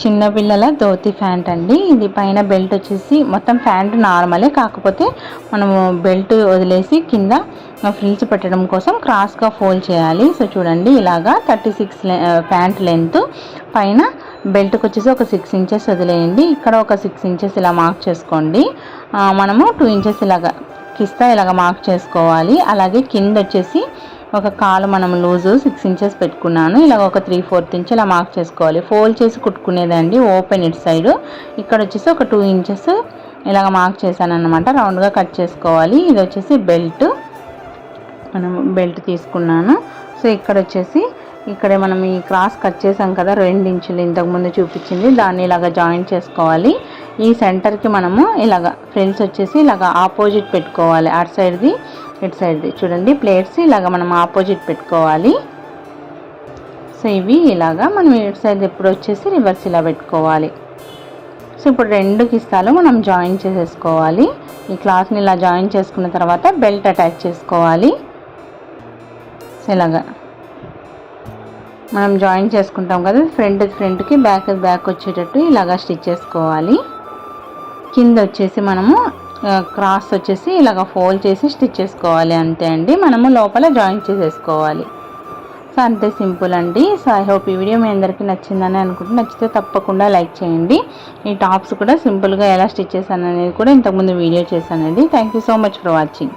చిన్న పిల్లల ధోతి ప్యాంట్ అండి. ఇది పైన బెల్ట్ వచ్చేసి మొత్తం ప్యాంట్ నార్మలే, కాకపోతే మనము బెల్ట్ వదిలేసి కింద ఫ్రిల్స్ పెట్టడం కోసం క్రాస్గా ఫోల్డ్ చేయాలి. సో చూడండి, ఇలాగా 36 ప్యాంట్ లెంత్, పైన బెల్ట్కి వచ్చేసి ఒక 6 ఇంచెస్ వదిలేయండి. ఇక్కడ ఒక 6 ఇంచెస్ ఇలా మార్క్ చేసుకోండి. మనము 2 ఇంచెస్ ఇలాగా కిస్తా ఇలాగ మార్క్ చేసుకోవాలి. అలాగే కింద వచ్చేసి ఒక కాలు మనం లూజు 6 ఇంచెస్ పెట్టుకున్నాను. ఇలాగ ఒక 3/4 ఇంచ్ ఇలా మార్క్ చేసుకోవాలి. ఫోల్డ్ చేసి కుట్టుకునేదండి ఓపెన్ ఇటు సైడు. ఇక్కడ వచ్చేసి ఒక 2 ఇంచెస్ ఇలాగ మార్క్ చేశాను అనమాట. రౌండ్గా కట్ చేసుకోవాలి. ఇది వచ్చేసి బెల్ట్, మనం బెల్ట్ తీసుకున్నాను. సో ఇక్కడ వచ్చేసి ఇక్కడే మనం ఈ క్రాస్ కట్ చేసాం కదా 2 ఇంచులు ఇంతకుముందు చూపించింది, దాన్ని ఇలాగ జాయింట్ చేసుకోవాలి. ఈ సెంటర్కి మనము ఇలాగ ఫ్రిల్స్ వచ్చేసి ఇలాగ ఆపోజిట్ పెట్టుకోవాలి. అటు సైడ్ది ఇటు సైడ్ది చూడండి, ప్లేట్స్ ఇలాగ మనం ఆపోజిట్ పెట్టుకోవాలి. సో ఇవి ఇలాగా మనం ఇటు సైడ్ ఎప్పుడు వచ్చేసి రివర్స్ ఇలా పెట్టుకోవాలి. సో ఇప్పుడు 2 కిస్తాలు మనం జాయిన్ చేసేసుకోవాలి. ఈ క్లాత్ని ఇలా జాయిన్ చేసుకున్న తర్వాత బెల్ట్ అటాచ్ చేసుకోవాలి. సో ఇలాగా మనం జాయిన్ చేసుకుంటాం కదా, ఫ్రంట్కి బ్యాక్ వచ్చేటట్టు ఇలాగా స్టిచ్ చేసుకోవాలి. కింద వచ్చేసి మనము క్రాస్ వచ్చేసి ఇలాగ ఫోల్డ్ చేసి స్టిచ్ చేసుకోవాలి, అంతే అండి. మనము లోపల జాయిన్ చేసేసుకోవాలి. సో అంతే, సింపుల్ అండి. సో ఐ హోప్ ఈ వీడియో మీ అందరికీ నచ్చిందని అనుకుంటే, నచ్చితే తప్పకుండా లైక్ చేయండి. ఈ టాప్స్ కూడా సింపుల్గా ఎలా స్టిచ్ చేశాను అనేది కూడా ఇంతకుముందు వీడియో చేశానండి. Thank you so much for watching.